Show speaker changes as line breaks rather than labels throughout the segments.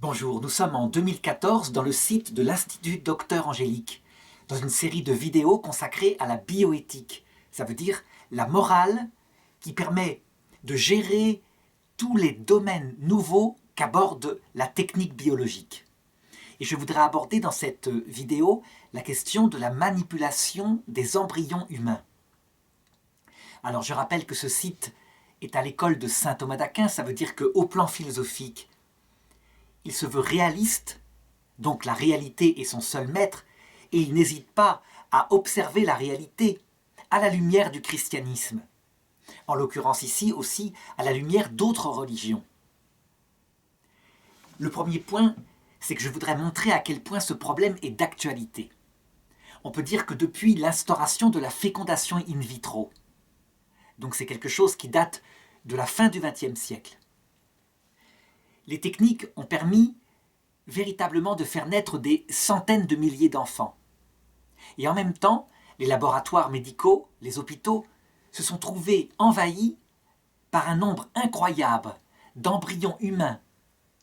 Bonjour, nous sommes en 2014 dans le site de l'Institut Docteur Angélique, dans une série de vidéos consacrées à la bioéthique. Ça veut dire la morale qui permet de gérer tous les domaines nouveaux qu'aborde la technique biologique. Et je voudrais aborder dans cette vidéo la question de la manipulation des embryons humains. Alors je rappelle que ce site est à l'école de saint Thomas d'Aquin, ça veut dire qu'au plan philosophique, il se veut réaliste, donc la réalité est son seul maître, et il n'hésite pas à observer la réalité à la lumière du christianisme, en l'occurrence ici aussi à la lumière d'autres religions. Le premier point, c'est que je voudrais montrer à quel point ce problème est d'actualité. On peut dire que depuis l'instauration de la fécondation in vitro, donc c'est quelque chose qui date de la fin du XXe siècle, les techniques ont permis véritablement de faire naître des centaines de milliers d'enfants. Et en même temps, les laboratoires médicaux, les hôpitaux, se sont trouvés envahis par un nombre incroyable d'embryons humains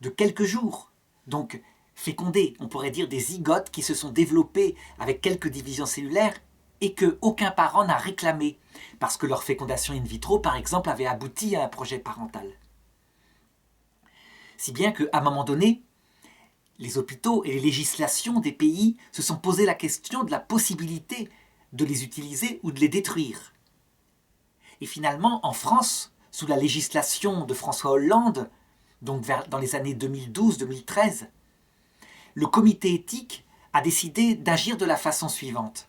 de quelques jours, donc fécondés, on pourrait dire des zygotes qui se sont développés avec quelques divisions cellulaires et qu'aucun parent n'a réclamé, parce que leur fécondation in vitro, par exemple, avait abouti à un projet parental. Si bien qu'à un moment donné, les hôpitaux et les législations des pays se sont posé la question de la possibilité de les utiliser ou de les détruire. Et finalement, en France, sous la législation de François Hollande, donc dans les années 2012-2013, le comité éthique a décidé d'agir de la façon suivante.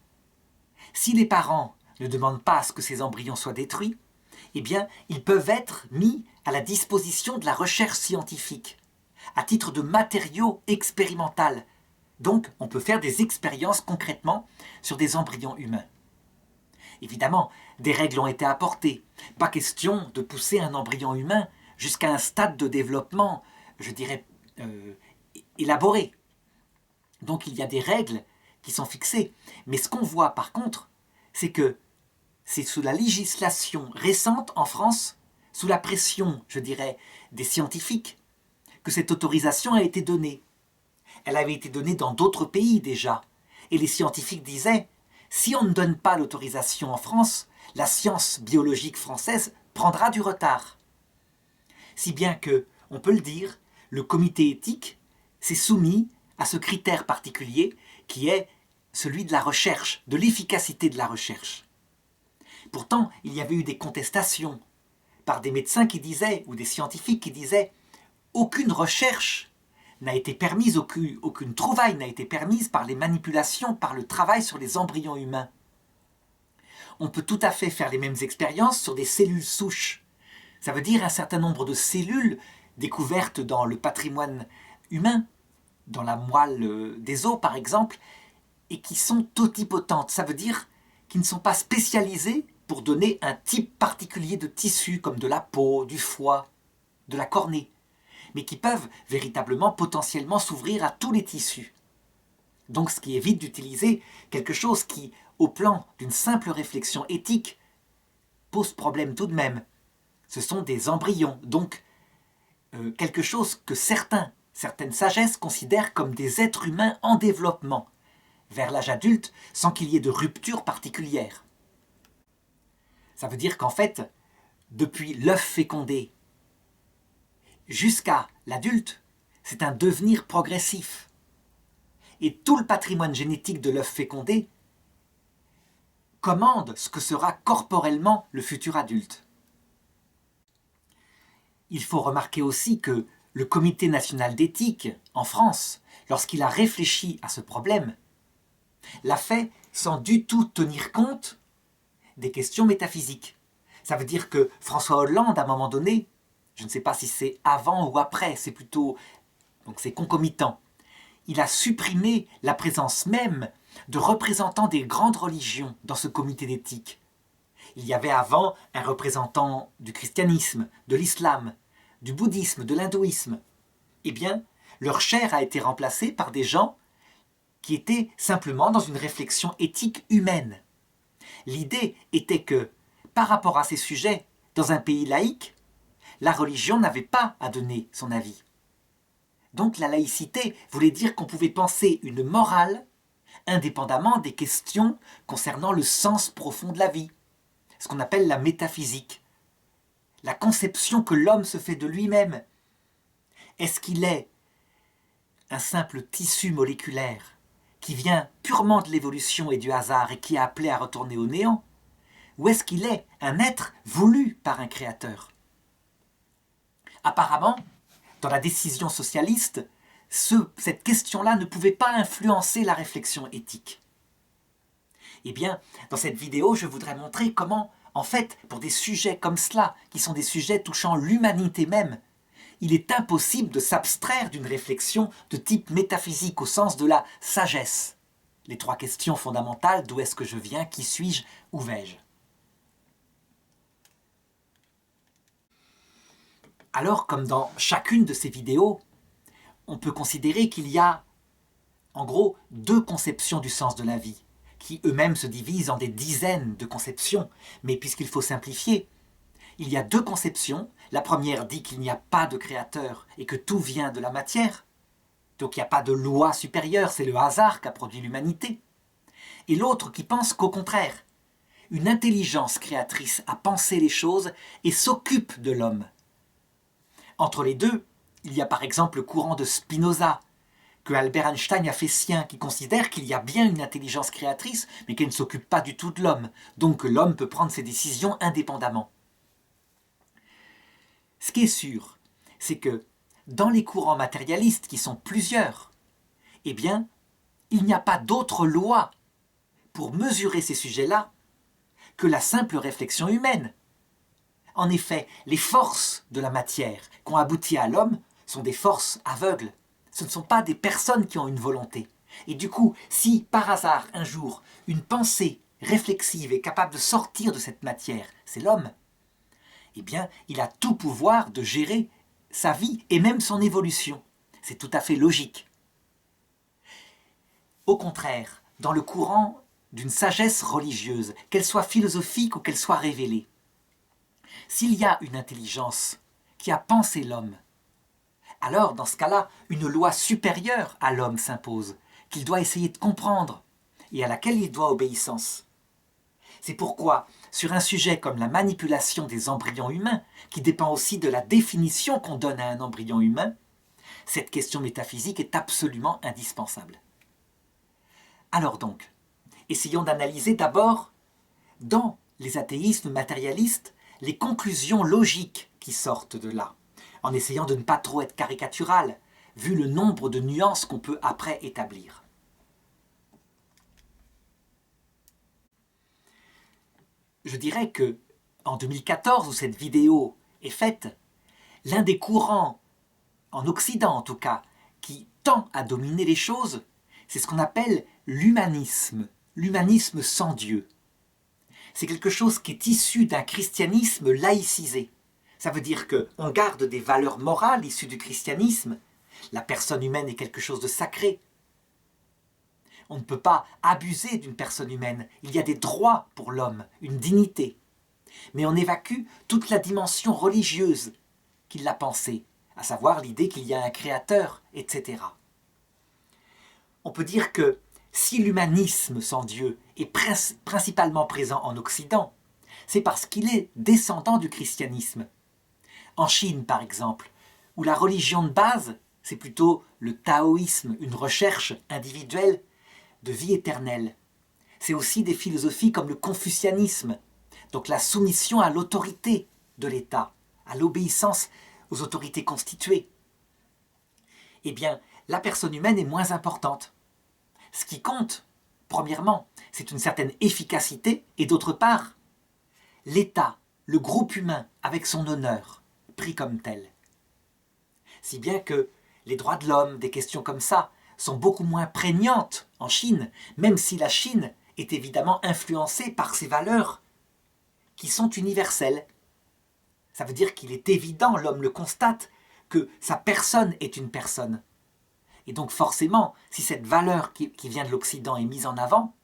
Si les parents ne demandent pas à ce que ces embryons soient détruits, eh bien, ils peuvent être mis à la disposition de la recherche scientifique, à titre de matériau expérimental. Donc, on peut faire des expériences concrètement sur des embryons humains. Évidemment, des règles ont été apportées. Pas question de pousser un embryon humain jusqu'à un stade de développement, je dirais, élaboré. Donc, il y a des règles qui sont fixées. Mais ce qu'on voit par contre, c'est que c'est sous la législation récente en France, sous la pression, je dirais, des scientifiques, que cette autorisation a été donnée. Elle avait été donnée dans d'autres pays déjà. Et les scientifiques disaient, si on ne donne pas l'autorisation en France, la science biologique française prendra du retard. Si bien que, on peut le dire, le comité éthique s'est soumis à ce critère particulier qui est celui de la recherche, de l'efficacité de la recherche. Pourtant, il y avait eu des contestations par des médecins qui disaient, ou des scientifiques qui disaient, aucune recherche n'a été permise, aucune trouvaille n'a été permise par les manipulations, par le travail sur les embryons humains. On peut tout à fait faire les mêmes expériences sur des cellules souches. Ça veut dire un certain nombre de cellules découvertes dans le patrimoine humain, dans la moelle des os par exemple, et qui sont totipotentes. Ça veut dire qu'ils ne sont pas spécialisés pour donner un type particulier de tissu, comme de la peau, du foie, de la cornée, mais qui peuvent véritablement, potentiellement s'ouvrir à tous les tissus. Donc ce qui évite d'utiliser quelque chose qui, au plan d'une simple réflexion éthique, pose problème tout de même. Ce sont des embryons, donc quelque chose que certaines sagesses considèrent comme des êtres humains en développement, vers l'âge adulte, sans qu'il y ait de rupture particulière. Ça veut dire qu'en fait, depuis l'œuf fécondé jusqu'à l'adulte, c'est un devenir progressif. Et tout le patrimoine génétique de l'œuf fécondé commande ce que sera corporellement le futur adulte. Il faut remarquer aussi que le Comité national d'éthique en France, lorsqu'il a réfléchi à ce problème, l'a fait sans du tout tenir compte des questions métaphysiques. Ça veut dire que François Hollande, à un moment donné, je ne sais pas si c'est avant ou après, c'est plutôt, donc c'est concomitant, il a supprimé la présence même de représentants des grandes religions dans ce comité d'éthique. Il y avait avant un représentant du christianisme, de l'islam, du bouddhisme, de l'hindouisme. Eh bien, leur chaire a été remplacée par des gens qui étaient simplement dans une réflexion éthique humaine. L'idée était que, par rapport à ces sujets, dans un pays laïque, la religion n'avait pas à donner son avis. Donc la laïcité voulait dire qu'on pouvait penser une morale indépendamment des questions concernant le sens profond de la vie, ce qu'on appelle la métaphysique, la conception que l'homme se fait de lui-même. Est-ce qu'il est un simple tissu moléculaire qui vient purement de l'évolution et du hasard et qui est appelé à retourner au néant? Ou est-ce qu'il est un être voulu par un créateur? Apparemment, dans la décision socialiste, cette question-là ne pouvait pas influencer la réflexion éthique. Eh bien, dans cette vidéo, je voudrais montrer comment, en fait, pour des sujets comme cela, qui sont des sujets touchant l'humanité même, il est impossible de s'abstraire d'une réflexion de type métaphysique au sens de la sagesse. Les 3 questions fondamentales, d'où est-ce que je viens, qui suis-je, où vais-je? Alors, comme dans chacune de ces vidéos, on peut considérer qu'il y a, en gros, 2 conceptions du sens de la vie, qui eux-mêmes se divisent en des dizaines de conceptions, mais puisqu'il faut simplifier, il y a 2 conceptions. La première dit qu'il n'y a pas de créateur et que tout vient de la matière, donc il n'y a pas de loi supérieure, c'est le hasard qu'a produit l'humanité. Et l'autre qui pense qu'au contraire, une intelligence créatrice a pensé les choses et s'occupe de l'homme. Entre les deux, il y a par exemple le courant de Spinoza, que Albert Einstein a fait sien, qui considère qu'il y a bien une intelligence créatrice, mais qu'elle ne s'occupe pas du tout de l'homme, donc que l'homme peut prendre ses décisions indépendamment. Ce qui est sûr, c'est que dans les courants matérialistes, qui sont plusieurs, eh bien, il n'y a pas d'autre loi pour mesurer ces sujets-là que la simple réflexion humaine. En effet, les forces de la matière qui ont abouti à l'homme sont des forces aveugles. Ce ne sont pas des personnes qui ont une volonté. Et du coup, si par hasard, un jour, une pensée réflexive est capable de sortir de cette matière, c'est l'homme, eh bien, il a tout pouvoir de gérer sa vie et même son évolution. C'est tout à fait logique. Au contraire, dans le courant d'une sagesse religieuse, qu'elle soit philosophique ou qu'elle soit révélée, s'il y a une intelligence qui a pensé l'homme, alors dans ce cas-là, une loi supérieure à l'homme s'impose, qu'il doit essayer de comprendre et à laquelle il doit obéissance. C'est pourquoi, sur un sujet comme la manipulation des embryons humains, qui dépend aussi de la définition qu'on donne à un embryon humain, cette question métaphysique est absolument indispensable. Alors donc, essayons d'analyser d'abord, dans les athéismes matérialistes, les conclusions logiques qui sortent de là, en essayant de ne pas trop être caricatural, vu le nombre de nuances qu'on peut après établir. Je dirais que, en 2014, où cette vidéo est faite, l'un des courants, en Occident en tout cas, qui tend à dominer les choses, c'est ce qu'on appelle l'humanisme sans Dieu. C'est quelque chose qui est issu d'un christianisme laïcisé. Ça veut dire qu'on garde des valeurs morales issues du christianisme. La personne humaine est quelque chose de sacré. On ne peut pas abuser d'une personne humaine. Il y a des droits pour l'homme, une dignité. Mais on évacue toute la dimension religieuse qui l'a pensée, à savoir l'idée qu'il y a un créateur, etc. On peut dire que si l'humanisme sans Dieu est principalement présent en Occident, c'est parce qu'il est descendant du christianisme. En Chine, par exemple, où la religion de base, c'est plutôt le taoïsme, une recherche individuelle de vie éternelle. C'est aussi des philosophies comme le confucianisme, donc la soumission à l'autorité de l'État, à l'obéissance aux autorités constituées. Eh bien, la personne humaine est moins importante. Ce qui compte, premièrement, c'est une certaine efficacité, et d'autre part, l'État, le groupe humain, avec son honneur, pris comme tel. Si bien que les droits de l'homme, des questions comme ça, sont beaucoup moins prégnantes en Chine, même si la Chine est évidemment influencée par ces valeurs qui sont universelles. Ça veut dire qu'il est évident, l'homme le constate, que sa personne est une personne. Et donc forcément, si cette valeur qui vient de l'Occident est mise en avant,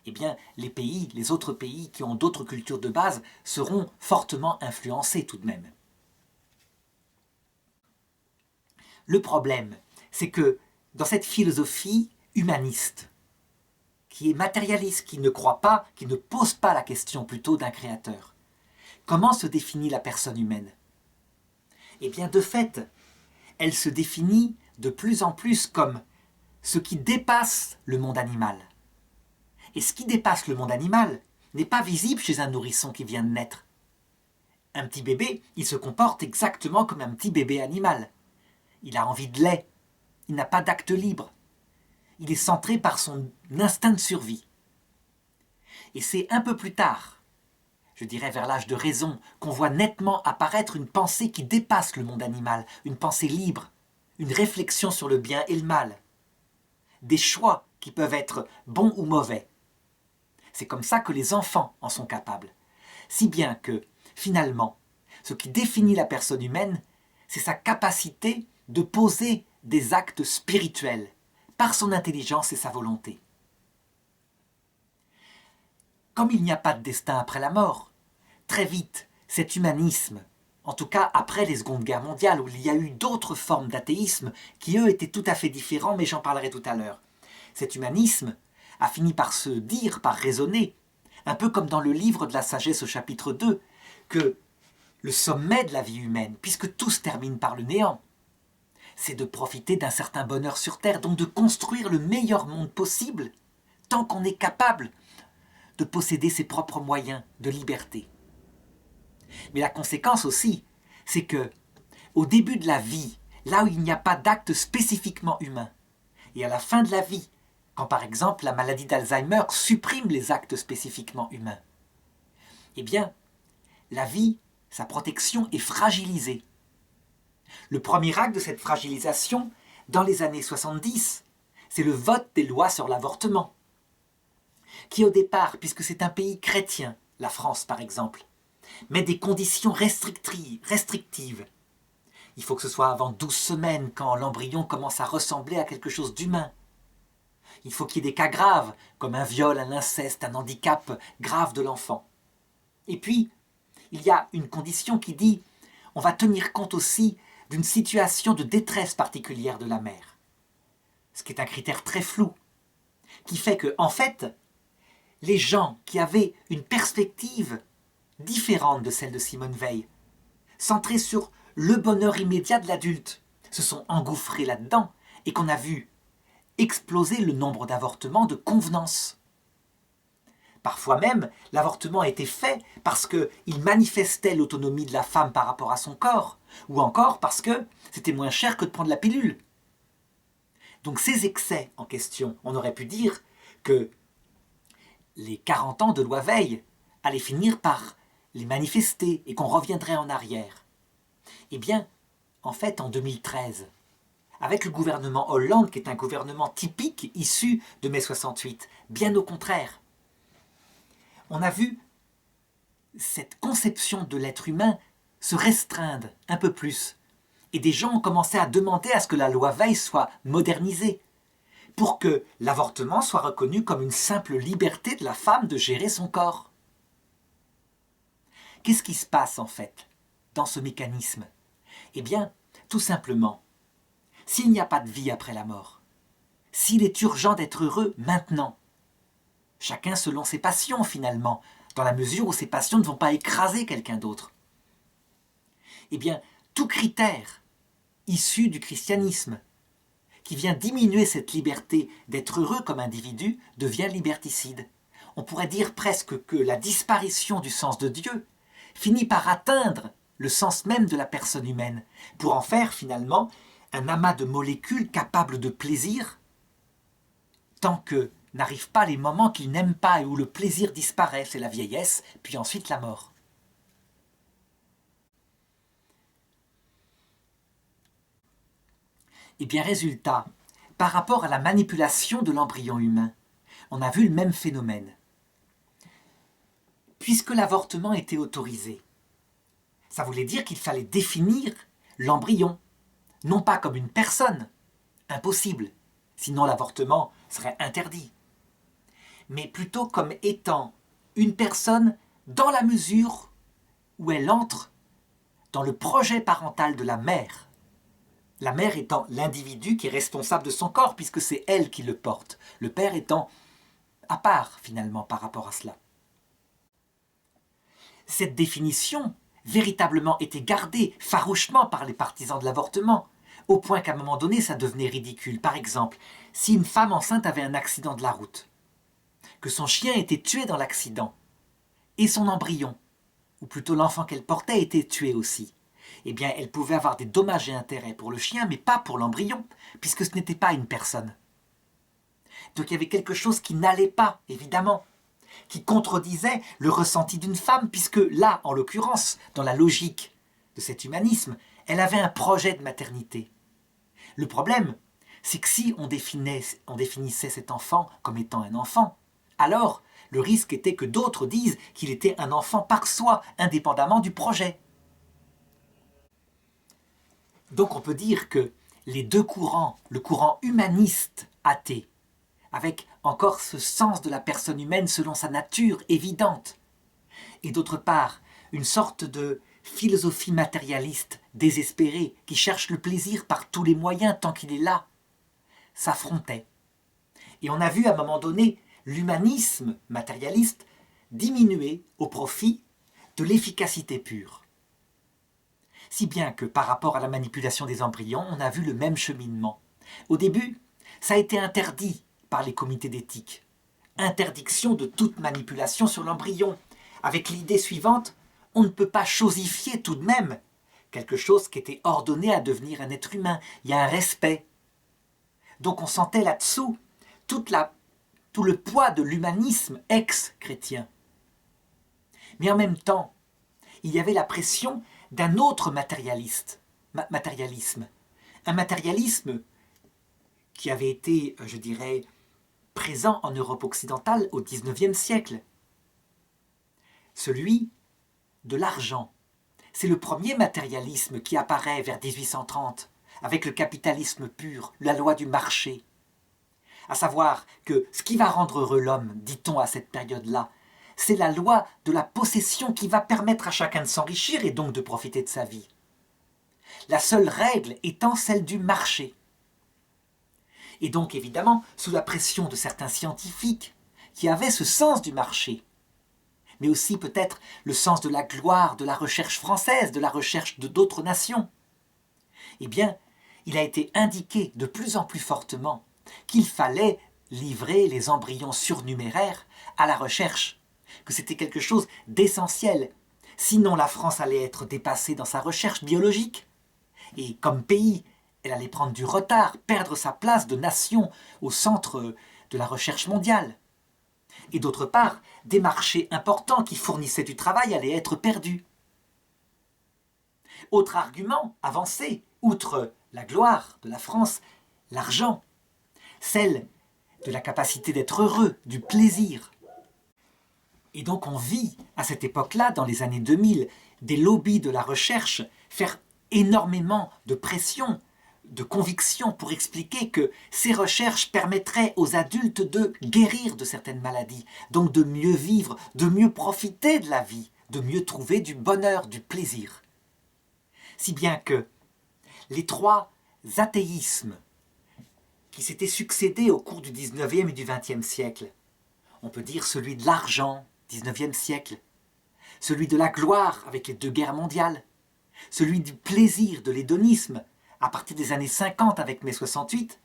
eh bien les autres pays qui ont d'autres cultures de base seront fortement influencés tout de même. Le problème, c'est que dans cette philosophie humaniste, qui est matérialiste, qui ne croit pas, qui ne pose pas la question plutôt d'un créateur, comment se définit la personne humaine? Eh bien, de fait, elle se définit de plus en plus comme ce qui dépasse le monde animal. Et ce qui dépasse le monde animal n'est pas visible chez un nourrisson qui vient de naître. Un petit bébé, il se comporte exactement comme un petit bébé animal. Il a envie de lait, il n'a pas d'acte libre. Il est centré par son instinct de survie. Et c'est un peu plus tard, je dirais vers l'âge de raison, qu'on voit nettement apparaître une pensée qui dépasse le monde animal, une pensée libre, une réflexion sur le bien et le mal, des choix qui peuvent être bons ou mauvais. C'est comme ça que les enfants en sont capables. Si bien que, finalement, ce qui définit la personne humaine, c'est sa capacité de poser des actes spirituels par son intelligence et sa volonté. Comme il n'y a pas de destin après la mort, très vite, cet humanisme, en tout cas après les Secondes Guerres mondiales, où il y a eu d'autres formes d'athéisme qui, eux, étaient tout à fait différents, mais j'en parlerai tout à l'heure. Cet humanisme a fini par se dire, par raisonner, un peu comme dans le livre de la sagesse au chapitre 2, que le sommet de la vie humaine, puisque tout se termine par le néant, c'est de profiter d'un certain bonheur sur Terre, donc de construire le meilleur monde possible, tant qu'on est capable de posséder ses propres moyens de liberté. Mais la conséquence aussi, c'est que, au début de la vie, là où il n'y a pas d'acte spécifiquement humain, et à la fin de la vie, quand par exemple la maladie d'Alzheimer supprime les actes spécifiquement humains, eh bien, la vie, sa protection est fragilisée. Le premier acte de cette fragilisation, dans les années 70, c'est le vote des lois sur l'avortement, qui au départ, puisque c'est un pays chrétien, la France par exemple, met des conditions restrictives. Il faut que ce soit avant 12 semaines, quand l'embryon commence à ressembler à quelque chose d'humain. Il faut qu'il y ait des cas graves, comme un viol, un inceste, un handicap grave de l'enfant. Et puis, il y a une condition qui dit on va tenir compte aussi d'une situation de détresse particulière de la mère. Ce qui est un critère très flou, qui fait que, en fait, les gens qui avaient une perspective différente de celle de Simone Veil, centrée sur le bonheur immédiat de l'adulte, se sont engouffrés là-dedans et qu'on a vu exploser le nombre d'avortements de convenance. Parfois même, l'avortement a été fait parce qu'il manifestait l'autonomie de la femme par rapport à son corps, ou encore parce que c'était moins cher que de prendre la pilule. Donc ces excès en question, on aurait pu dire que les 40 ans de loi Veil allaient finir par les manifester et qu'on reviendrait en arrière. Eh bien, en fait, en 2013, avec le gouvernement Hollande, qui est un gouvernement typique issu de mai 68, bien au contraire, on a vu cette conception de l'être humain se restreindre un peu plus. Et des gens ont commencé à demander à ce que la loi Veil soit modernisée, pour que l'avortement soit reconnu comme une simple liberté de la femme de gérer son corps. Qu'est-ce qui se passe en fait dans ce mécanisme? Eh bien, tout simplement, s'il n'y a pas de vie après la mort, s'il est urgent d'être heureux maintenant, chacun selon ses passions finalement, dans la mesure où ces passions ne vont pas écraser quelqu'un d'autre. Eh bien, tout critère issu du christianisme, qui vient diminuer cette liberté d'être heureux comme individu, devient liberticide. On pourrait dire presque que la disparition du sens de Dieu finit par atteindre le sens même de la personne humaine, pour en faire finalement un amas de molécules capables de plaisir, tant que n'arrivent pas les moments qu'il n'aime pas et où le plaisir disparaît, c'est la vieillesse, puis ensuite la mort. Et bien résultat, par rapport à la manipulation de l'embryon humain, on a vu le même phénomène. Puisque l'avortement était autorisé, ça voulait dire qu'il fallait définir l'embryon, non pas comme une personne, impossible, sinon l'avortement serait interdit, mais plutôt comme étant une personne dans la mesure où elle entre dans le projet parental de la mère La mère étant l'individu qui est responsable de son corps, puisque c'est elle qui le porte. Le père étant à part, finalement, par rapport à cela. Cette définition, véritablement, était gardée farouchement par les partisans de l'avortement, au point qu'à un moment donné, ça devenait ridicule. Par exemple, si une femme enceinte avait un accident de la route, que son chien était tué dans l'accident, et son embryon, ou plutôt l'enfant qu'elle portait, était tué aussi, eh bien, elle pouvait avoir des dommages et intérêts pour le chien, mais pas pour l'embryon, puisque ce n'était pas une personne. Donc il y avait quelque chose qui n'allait pas, évidemment, qui contredisait le ressenti d'une femme, puisque là, en l'occurrence, dans la logique de cet humanisme, elle avait un projet de maternité. Le problème, c'est que si on définissait cet enfant comme étant un enfant, alors le risque était que d'autres disent qu'il était un enfant par soi, indépendamment du projet. Donc on peut dire que les deux courants, le courant humaniste athée, avec encore ce sens de la personne humaine selon sa nature évidente, et d'autre part une sorte de philosophie matérialiste désespérée qui cherche le plaisir par tous les moyens tant qu'il est là, s'affrontaient. Et on a vu à un moment donné l'humanisme matérialiste diminuer au profit de l'efficacité pure. Si bien que par rapport à la manipulation des embryons, on a vu le même cheminement. Au début, ça a été interdit par les comités d'éthique. Interdiction de toute manipulation sur l'embryon, avec l'idée suivante, on ne peut pas chosifier tout de même quelque chose qui était ordonné à devenir un être humain. Il y a un respect. Donc on sentait là-dessous tout le poids de l'humanisme ex-chrétien. Mais en même temps, il y avait la pression d'un autre matérialisme. Un matérialisme qui avait été, je dirais, présent en Europe occidentale au XIXe siècle. Celui de l'argent. C'est le premier matérialisme qui apparaît vers 1830, avec le capitalisme pur, la loi du marché. À savoir que ce qui va rendre heureux l'homme, dit-on à cette période-là, c'est la loi de la possession qui va permettre à chacun de s'enrichir et donc de profiter de sa vie. La seule règle étant celle du marché. Et donc évidemment, sous la pression de certains scientifiques qui avaient ce sens du marché, mais aussi peut-être le sens de la gloire de la recherche française, de la recherche de d'autres nations, eh bien, il a été indiqué de plus en plus fortement qu'il fallait livrer les embryons surnuméraires à la recherche, que c'était quelque chose d'essentiel. Sinon, la France allait être dépassée dans sa recherche biologique. Et comme pays, elle allait prendre du retard, perdre sa place de nation au centre de la recherche mondiale. Et d'autre part, des marchés importants qui fournissaient du travail allaient être perdus. Autre argument avancé, outre la gloire de la France, l'argent, celle de la capacité d'être heureux, du plaisir. Et donc on vit à cette époque-là, dans les années 2000, des lobbies de la recherche faire énormément de pression, de conviction pour expliquer que ces recherches permettraient aux adultes de guérir de certaines maladies, donc de mieux vivre, de mieux profiter de la vie, de mieux trouver du bonheur, du plaisir. Si bien que les trois athéismes qui s'étaient succédés au cours du XIXe et du XXe siècle, on peut dire celui de l'argent, XIXe siècle, celui de la gloire avec les deux guerres mondiales, celui du plaisir, de l'hédonisme, à partir des années 50 avec mai 68,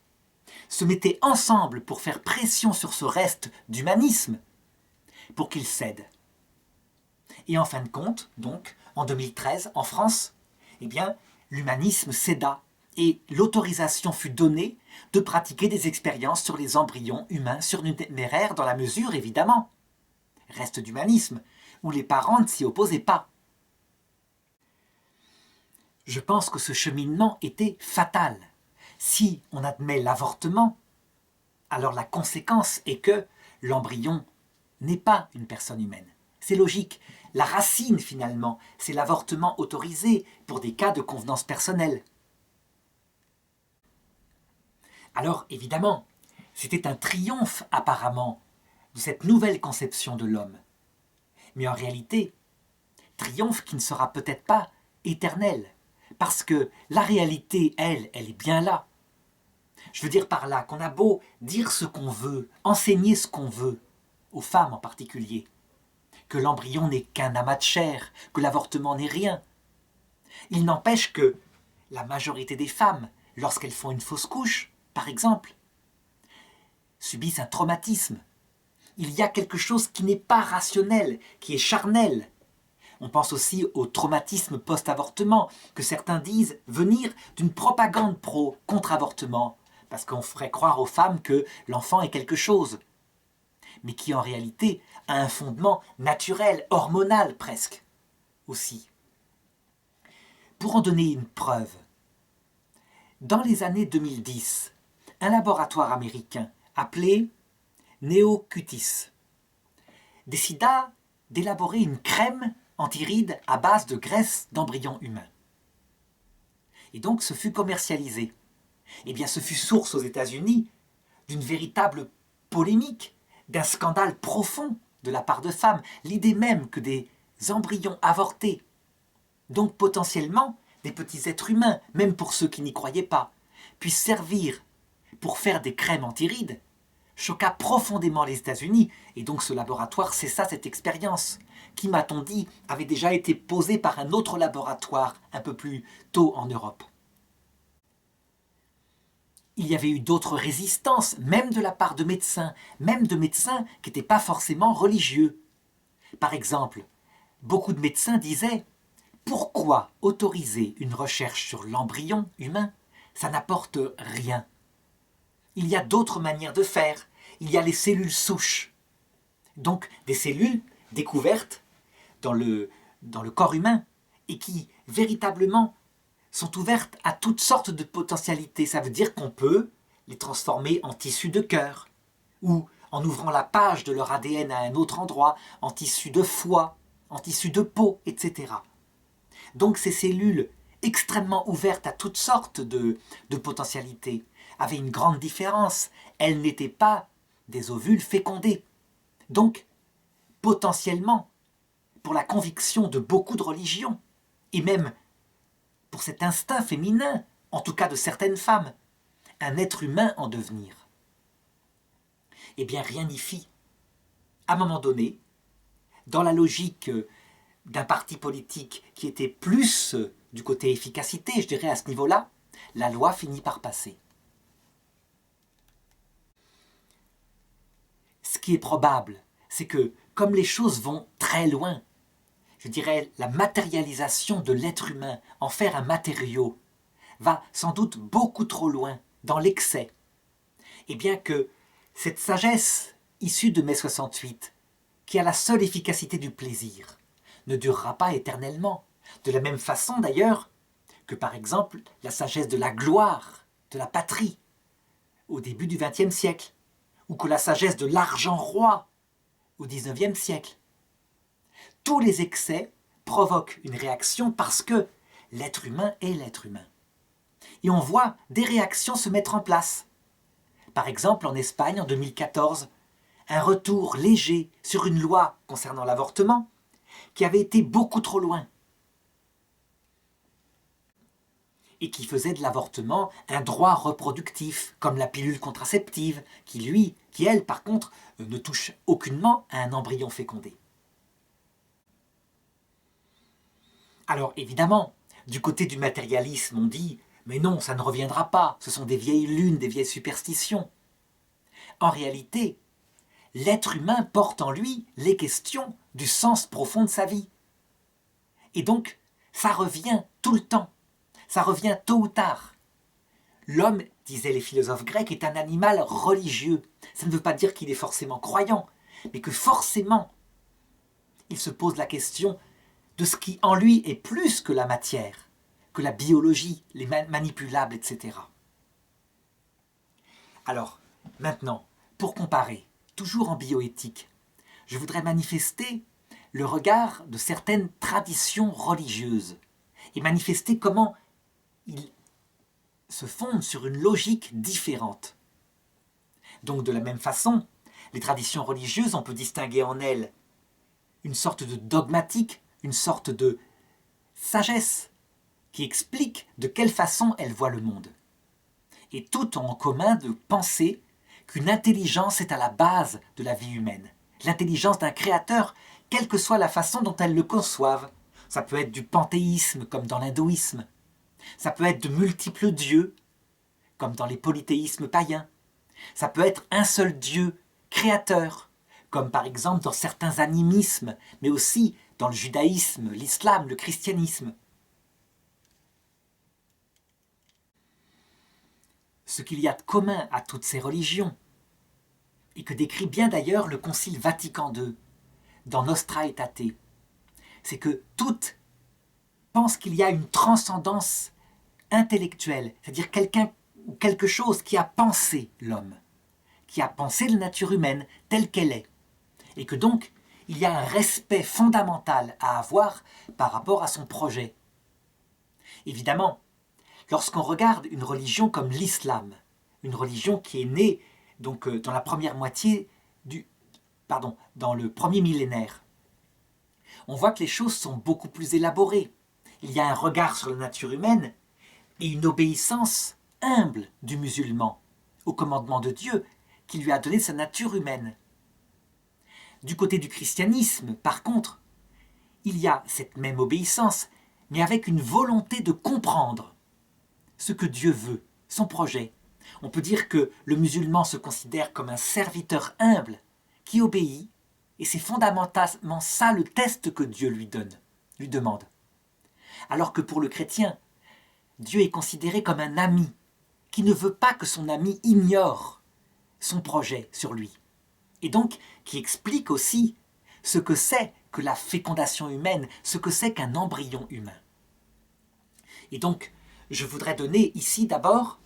se mettaient ensemble pour faire pression sur ce reste d'humanisme, pour qu'il cède. Et en fin de compte, donc, en 2013, en France, eh bien, l'humanisme céda et l'autorisation fut donnée de pratiquer des expériences sur les embryons humains surnuméraires dans la mesure, évidemment, reste d'humanisme, où les parents ne s'y opposaient pas. Je pense que ce cheminement était fatal. Si on admet l'avortement, alors la conséquence est que l'embryon n'est pas une personne humaine. C'est logique. La racine, finalement, c'est l'avortement autorisé pour des cas de convenance personnelle. Alors, évidemment, c'était un triomphe, apparemment, de cette nouvelle conception de l'homme. Mais en réalité, triomphe qui ne sera peut-être pas éternel, Parce que la réalité, elle est bien là. Je veux dire par là qu'on a beau dire ce qu'on veut, enseigner ce qu'on veut, aux femmes en particulier, que l'embryon n'est qu'un amas de chair, que l'avortement n'est rien. Il n'empêche que la majorité des femmes, lorsqu'elles font une fausse couche, par exemple, subissent un traumatisme. Il y a quelque chose qui n'est pas rationnel, qui est charnel. On pense aussi au traumatisme post-avortement, que certains disent venir d'une propagande contre-avortement, parce qu'on ferait croire aux femmes que l'enfant est quelque chose, mais qui en réalité a un fondement naturel, hormonal presque, aussi. Pour en donner une preuve, dans les années 2010, un laboratoire américain appelé Neocutis décida d'élaborer une crème anti-rides à base de graisse d'embryon humain. Et donc ce fut commercialisé. Eh bien ce fut source aux États-Unis d'une véritable polémique, d'un scandale profond de la part de femmes. L'idée même que des embryons avortés, donc potentiellement des petits êtres humains, même pour ceux qui n'y croyaient pas, puissent servir pour faire des crèmes anti-rides, choqua profondément les États-Unis, et donc ce laboratoire cessa cette expérience, qui, m'a-t-on dit, avait déjà été posée par un autre laboratoire un peu plus tôt en Europe. Il y avait eu d'autres résistances, même de la part de médecins, même de médecins qui n'étaient pas forcément religieux. Par exemple, beaucoup de médecins disaient « Pourquoi autoriser une recherche sur l'embryon humain? Ça n'apporte rien. Il y a d'autres manières de faire. Il y a les cellules souches. Donc des cellules découvertes dans le corps humain et qui véritablement sont ouvertes à toutes sortes de potentialités. Ça veut dire qu'on peut les transformer en tissu de cœur ou en ouvrant la page de leur ADN à un autre endroit, en tissu de foie, en tissu de peau, etc. Donc ces cellules extrêmement ouvertes à toutes sortes de potentialités avaient une grande différence. Elles n'étaient pas des ovules fécondés. Donc, potentiellement, pour la conviction de beaucoup de religions, et même pour cet instinct féminin, en tout cas de certaines femmes, un être humain en devenir. Eh bien, rien n'y fit. À un moment donné, dans la logique d'un parti politique qui était plus du côté efficacité, je dirais à ce niveau-là, la loi finit par passer. Ce qui est probable, c'est que, comme les choses vont très loin, je dirais la matérialisation de l'être humain, en faire un matériau, va sans doute beaucoup trop loin, dans l'excès. Et bien que cette sagesse issue de mai 68, qui a la seule efficacité du plaisir, ne durera pas éternellement, de la même façon d'ailleurs que par exemple la sagesse de la gloire, de la patrie, au début du XXe siècle, ou que la sagesse de l'argent roi au XIXe siècle. Tous les excès provoquent une réaction parce que l'être humain est l'être humain. Et on voit des réactions se mettre en place. Par exemple, en Espagne, en 2014, un retour léger sur une loi concernant l'avortement qui avait été beaucoup trop loin et qui faisait de l'avortement un droit reproductif, comme la pilule contraceptive, qui elle, par contre, ne touche aucunement à un embryon fécondé. Alors, évidemment, du côté du matérialisme, on dit « mais non, ça ne reviendra pas, ce sont des vieilles lunes, des vieilles superstitions ». En réalité, l'être humain porte en lui les questions du sens profond de sa vie. Et donc, ça revient tout le temps. Ça revient tôt ou tard. L'homme, disaient les philosophes grecs, est un animal religieux. Ça ne veut pas dire qu'il est forcément croyant, mais que forcément, il se pose la question de ce qui en lui est plus que la matière, que la biologie, les manipulables, etc. Alors, maintenant, pour comparer, toujours en bioéthique, je voudrais manifester le regard de certaines traditions religieuses et manifester comment ils se fondent sur une logique différente. Donc de la même façon, les traditions religieuses, on peut distinguer en elles une sorte de dogmatique, une sorte de sagesse qui expliquent de quelle façon elles voient le monde. Et toutes ont en commun de penser qu'une intelligence est à la base de la vie humaine. L'intelligence d'un créateur, quelle que soit la façon dont elles le conçoivent. Ça peut être du panthéisme, comme dans l'hindouisme. Ça peut être de multiples dieux, comme dans les polythéismes païens. Ça peut être un seul Dieu créateur, comme par exemple dans certains animismes, mais aussi dans le judaïsme, l'islam, le christianisme. Ce qu'il y a de commun à toutes ces religions, et que décrit bien d'ailleurs le Concile Vatican II, dans Nostra Aetate, c'est que toutes pensent qu'il y a une transcendance intellectuelle, c'est-à-dire quelqu'un ou quelque chose qui a pensé l'homme, qui a pensé la nature humaine telle qu'elle est, et que donc il y a un respect fondamental à avoir par rapport à son projet. Évidemment, lorsqu'on regarde une religion comme l'islam, une religion qui est née donc, dans la première moitié dans le premier millénaire, on voit que les choses sont beaucoup plus élaborées. Il y a un regard sur la nature humaine et une obéissance humble du musulman au commandement de Dieu qui lui a donné sa nature humaine. Du côté du christianisme, par contre, il y a cette même obéissance, mais avec une volonté de comprendre ce que Dieu veut, son projet. On peut dire que le musulman se considère comme un serviteur humble qui obéit, et c'est fondamentalement ça le test que Dieu lui demande. Alors que pour le chrétien, Dieu est considéré comme un ami qui ne veut pas que son ami ignore son projet sur lui. Et donc, qui explique aussi ce que c'est que la fécondation humaine, ce que c'est qu'un embryon humain. Et donc, je voudrais donner ici d'abord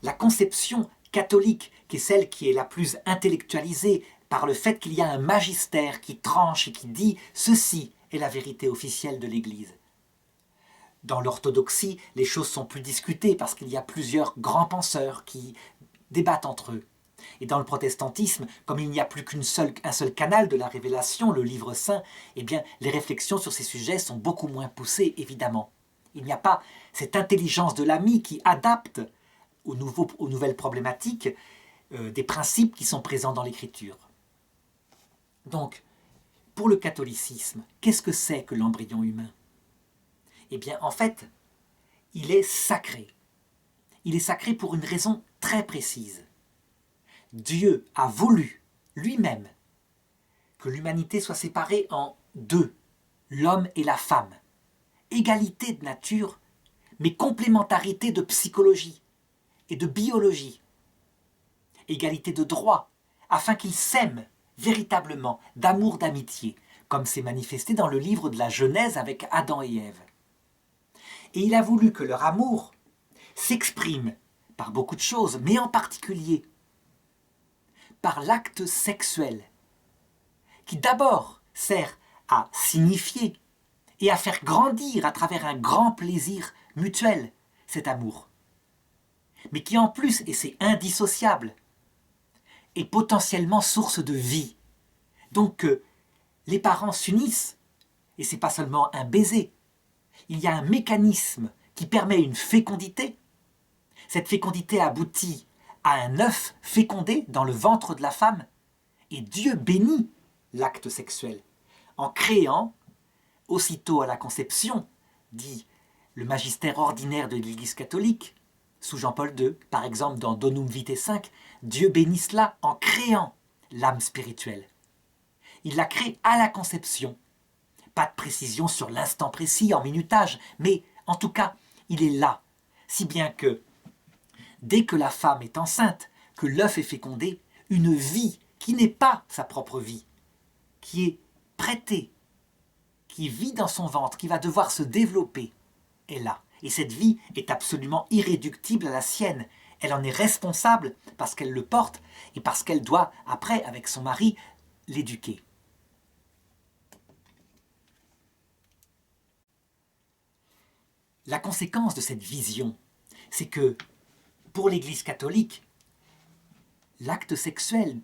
la conception catholique, qui est celle qui est la plus intellectualisée par le fait qu'il y a un magistère qui tranche et qui dit « ceci est la vérité officielle de l'Église ». Dans l'orthodoxie, les choses sont plus discutées parce qu'il y a plusieurs grands penseurs qui débattent entre eux. Et dans le protestantisme, comme il n'y a plus qu'un seul canal de la révélation, le livre saint, eh bien, les réflexions sur ces sujets sont beaucoup moins poussées, évidemment. Il n'y a pas cette intelligence de l'ami qui adapte aux nouvelles problématiques des principes qui sont présents dans l'Écriture. Donc, pour le catholicisme, qu'est-ce que c'est que l'embryon humain ? Eh bien, en fait, il est sacré. Il est sacré pour une raison très précise. Dieu a voulu, lui-même, que l'humanité soit séparée en deux, l'homme et la femme. Égalité de nature, mais complémentarité de psychologie et de biologie. Égalité de droit, afin qu'ils s'aiment véritablement d'amour, d'amitié, comme c'est manifesté dans le livre de la Genèse avec Adam et Ève. Et il a voulu que leur amour s'exprime par beaucoup de choses, mais en particulier par l'acte sexuel, qui d'abord sert à signifier et à faire grandir à travers un grand plaisir mutuel cet amour, mais qui en plus, et c'est indissociable, est potentiellement source de vie. Donc les parents s'unissent, et c'est pas seulement un baiser, il y a un mécanisme qui permet une fécondité. Cette fécondité aboutit à un œuf fécondé dans le ventre de la femme, et Dieu bénit l'acte sexuel en créant, aussitôt à la conception, dit le magistère ordinaire de l'Église catholique, sous Jean-Paul II, par exemple dans Donum Vitae 5, Dieu bénit cela en créant l'âme spirituelle. Il la crée à la conception. Pas de précision sur l'instant précis, en minutage, mais en tout cas, il est là. Si bien que, dès que la femme est enceinte, que l'œuf est fécondé, une vie qui n'est pas sa propre vie, qui est prêtée, qui vit dans son ventre, qui va devoir se développer, est là. Et cette vie est absolument irréductible à la sienne. Elle en est responsable parce qu'elle le porte et parce qu'elle doit, après, avec son mari, l'éduquer. La conséquence de cette vision, c'est que, pour l'Église catholique, l'acte sexuel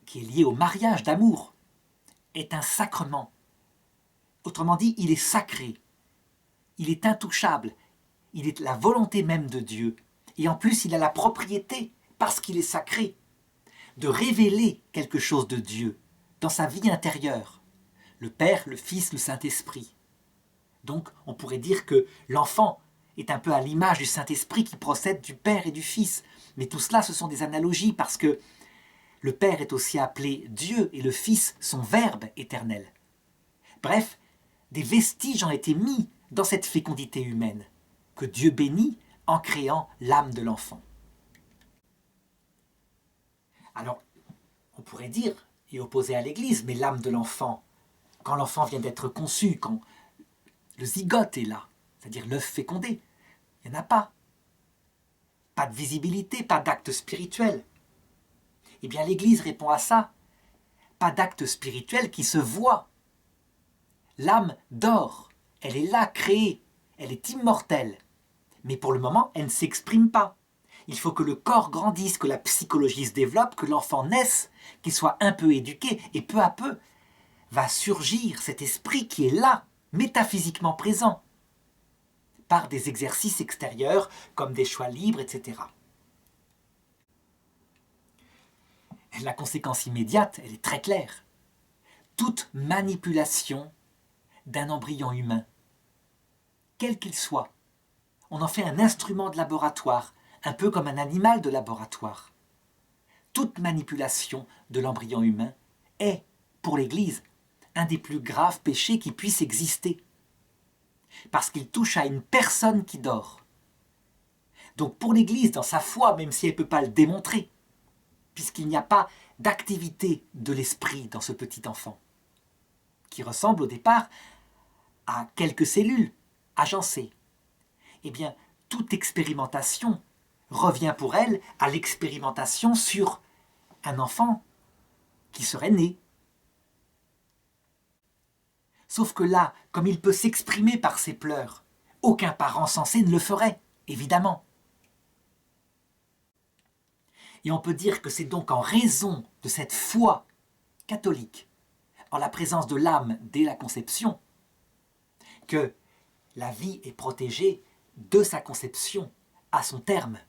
qui est lié au mariage d'amour est un sacrement. Autrement dit, il est sacré, il est intouchable, il est la volonté même de Dieu. Et en plus, il a la propriété, parce qu'il est sacré, de révéler quelque chose de Dieu dans sa vie intérieure. Le Père, le Fils, le Saint-Esprit. Donc, on pourrait dire que l'enfant est un peu à l'image du Saint-Esprit qui procède du Père et du Fils. Mais tout cela, ce sont des analogies parce que le Père est aussi appelé Dieu et le Fils son Verbe éternel. Bref, des vestiges ont été mis dans cette fécondité humaine que Dieu bénit en créant l'âme de l'enfant. Alors, on pourrait dire, et opposer à l'Église, mais l'âme de l'enfant, quand l'enfant vient d'être conçu, quand le zygote est là, c'est-à-dire l'œuf fécondé, il n'y en a pas. Pas de visibilité, pas d'acte spirituel. Eh bien, l'Église répond à ça. Pas d'acte spirituel qui se voit. L'âme dort, elle est là, créée, elle est immortelle. Mais pour le moment, elle ne s'exprime pas. Il faut que le corps grandisse, que la psychologie se développe, que l'enfant naisse, qu'il soit un peu éduqué, et peu à peu va surgir cet esprit qui est là, métaphysiquement présent, par des exercices extérieurs, comme des choix libres, etc. La conséquence immédiate, elle est très claire. Toute manipulation d'un embryon humain, quel qu'il soit, on en fait un instrument de laboratoire, un peu comme un animal de laboratoire. Toute manipulation de l'embryon humain est, pour l'Église, un des plus graves péchés qui puissent exister. Parce qu'il touche à une personne qui dort. Donc pour l'Église, dans sa foi, même si elle ne peut pas le démontrer, puisqu'il n'y a pas d'activité de l'esprit dans ce petit enfant, qui ressemble au départ à quelques cellules agencées, eh bien, toute expérimentation revient pour elle à l'expérimentation sur un enfant qui serait né. Sauf que là, comme il peut s'exprimer par ses pleurs, aucun parent sensé ne le ferait, évidemment. Et on peut dire que c'est donc en raison de cette foi catholique, en la présence de l'âme dès la conception, que la vie est protégée de sa conception à son terme.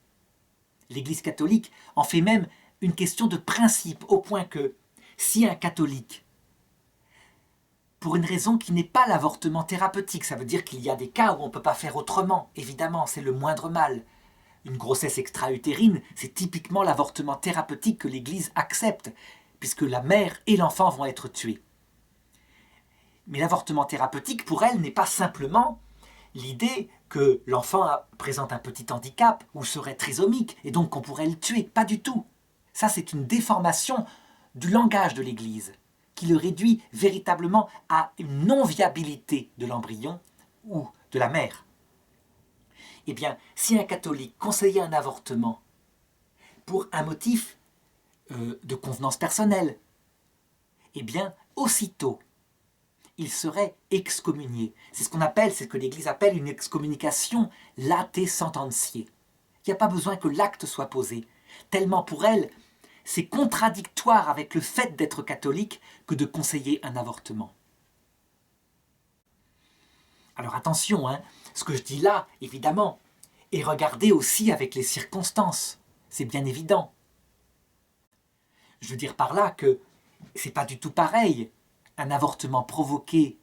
L'Église catholique en fait même une question de principe, au point que si un catholique, pour une raison qui n'est pas l'avortement thérapeutique, ça veut dire qu'il y a des cas où on ne peut pas faire autrement, évidemment, c'est le moindre mal. Une grossesse extra-utérine, c'est typiquement l'avortement thérapeutique que l'Église accepte, puisque la mère et l'enfant vont être tués. Mais l'avortement thérapeutique, pour elle, n'est pas simplement l'idée que l'enfant présente un petit handicap ou serait trisomique, et donc qu'on pourrait le tuer. Pas du tout. Ça, c'est une déformation du langage de l'Église, qui le réduit véritablement à une non-viabilité de l'embryon ou de la mère. Eh bien, si un catholique conseillait un avortement pour un motif de convenance personnelle, eh bien, aussitôt, il serait excommunié. C'est ce qu'on appelle, c'est ce que l'Église appelle une excommunication late sententiae. Il n'y a pas besoin que l'acte soit posé. Tellement pour elle, c'est contradictoire avec le fait d'être catholique que de conseiller un avortement. Alors attention, ce que je dis là, évidemment, est regardé aussi avec les circonstances. C'est bien évident. Je veux dire par là que c'est pas du tout pareil. Un avortement provoqué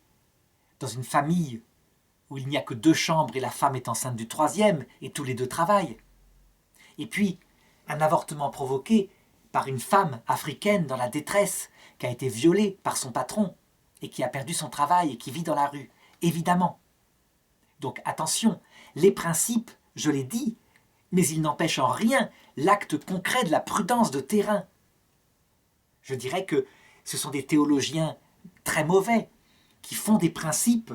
dans une famille où il n'y a que 2 chambres et la femme est enceinte du 3e et tous les 2 travaillent. Et puis, un avortement provoqué par une femme africaine dans la détresse qui a été violée par son patron et qui a perdu son travail et qui vit dans la rue. Évidemment. Donc attention, les principes, je l'ai dit, mais ils n'empêchent en rien l'acte concret de la prudence de terrain. Je dirais que ce sont des théologiens très mauvais, qui font des principes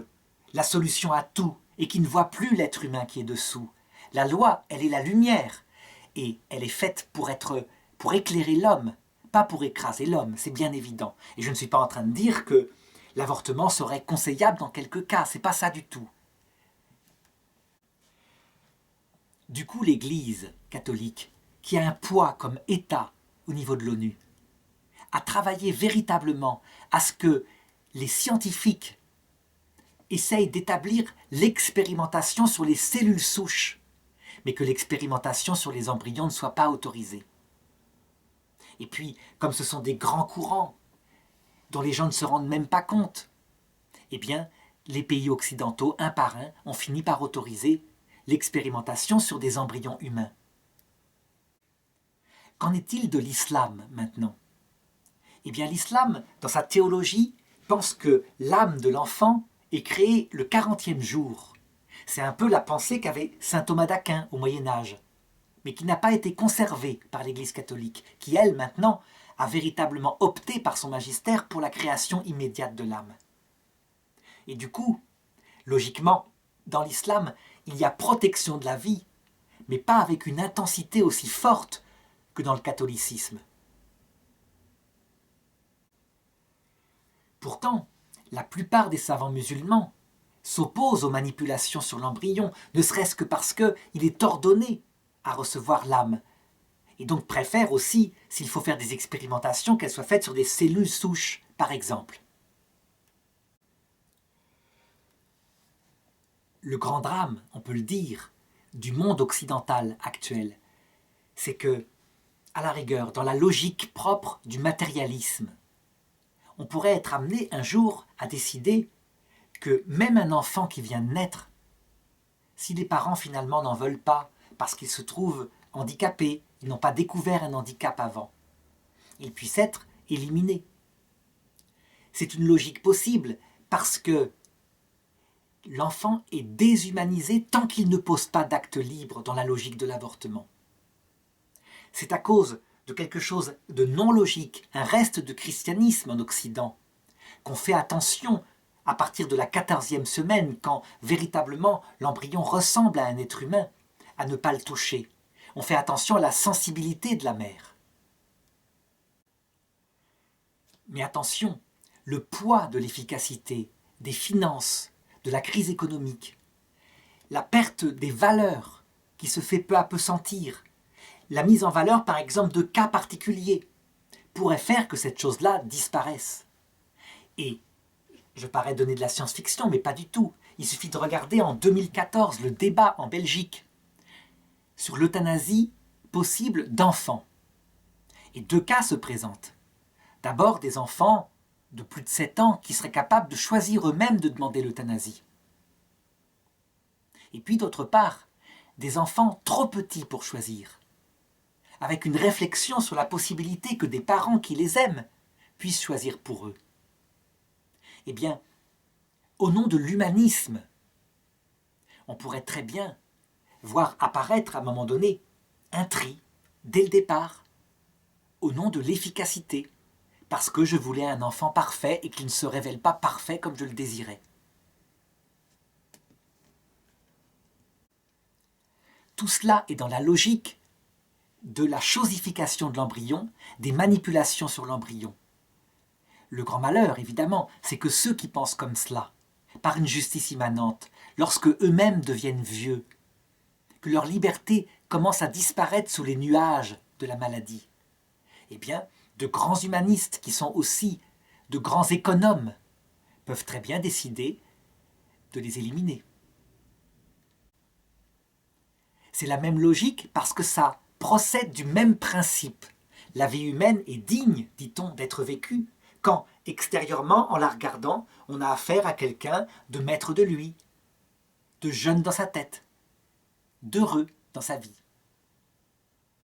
la solution à tout, et qui ne voient plus l'être humain qui est dessous. La loi, elle est la lumière, et elle est faite pour éclairer l'homme, pas pour écraser l'homme, c'est bien évident. Et je ne suis pas en train de dire que l'avortement serait conseillable dans quelques cas, c'est pas ça du tout. Du coup, l'Église catholique, qui a un poids comme État au niveau de l'ONU, a travaillé véritablement à ce que les scientifiques essaye d'établir l'expérimentation sur les cellules souches, mais que l'expérimentation sur les embryons ne soit pas autorisée. Et puis, comme ce sont des grands courants dont les gens ne se rendent même pas compte, eh bien, les pays occidentaux, un par un, ont fini par autoriser l'expérimentation sur des embryons humains. Qu'en est-il de l'islam maintenant? Eh bien, l'islam, dans sa théologie, pense que l'âme de l'enfant est créée le 40e jour. C'est un peu la pensée qu'avait saint Thomas d'Aquin au Moyen-Âge, mais qui n'a pas été conservée par l'Église catholique, qui, elle, maintenant, a véritablement opté par son magistère pour la création immédiate de l'âme. Et du coup, logiquement, dans l'islam, il y a protection de la vie, mais pas avec une intensité aussi forte que dans le catholicisme. Pourtant, la plupart des savants musulmans s'opposent aux manipulations sur l'embryon, ne serait-ce que parce qu'il est ordonné à recevoir l'âme, et donc préfèrent aussi, s'il faut faire des expérimentations, qu'elles soient faites sur des cellules souches, par exemple. Le grand drame, on peut le dire, du monde occidental actuel, c'est que, à la rigueur, dans la logique propre du matérialisme, on pourrait être amené un jour à décider que même un enfant qui vient de naître, si les parents finalement n'en veulent pas, parce qu'ils se trouvent handicapés, ils n'ont pas découvert un handicap avant, il puisse être éliminé. C'est une logique possible parce que l'enfant est déshumanisé tant qu'il ne pose pas d'acte libre dans la logique de l'avortement. C'est à cause de quelque chose de non logique, un reste de christianisme en Occident, qu'on fait attention à partir de la 14e semaine, quand véritablement l'embryon ressemble à un être humain, à ne pas le toucher. On fait attention à la sensibilité de la mère. Mais attention, le poids de l'efficacité, des finances, de la crise économique, la perte des valeurs qui se fait peu à peu sentir, la mise en valeur par exemple de cas particuliers, pourrait faire que cette chose-là disparaisse. Et je parais donner de la science-fiction, mais pas du tout. Il suffit de regarder en 2014 le débat en Belgique sur l'euthanasie possible d'enfants. Et 2 cas se présentent. D'abord, des enfants de plus de 7 ans qui seraient capables de choisir eux-mêmes de demander l'euthanasie. Et puis d'autre part, des enfants trop petits pour choisir, avec une réflexion sur la possibilité que des parents qui les aiment puissent choisir pour eux. Eh bien, au nom de l'humanisme, on pourrait très bien voir apparaître à un moment donné un tri, dès le départ, au nom de l'efficacité, parce que je voulais un enfant parfait et qu'il ne se révèle pas parfait comme je le désirais. Tout cela est dans la logique de la chosification de l'embryon, des manipulations sur l'embryon. Le grand malheur, évidemment, c'est que ceux qui pensent comme cela, par une justice immanente, lorsque eux-mêmes deviennent vieux, que leur liberté commence à disparaître sous les nuages de la maladie, eh bien, de grands humanistes qui sont aussi de grands économes peuvent très bien décider de les éliminer. C'est la même logique parce que ça procède du même principe. La vie humaine est digne, dit-on, d'être vécue, quand, extérieurement, en la regardant, on a affaire à quelqu'un de maître de lui, de jeune dans sa tête, d'heureux dans sa vie.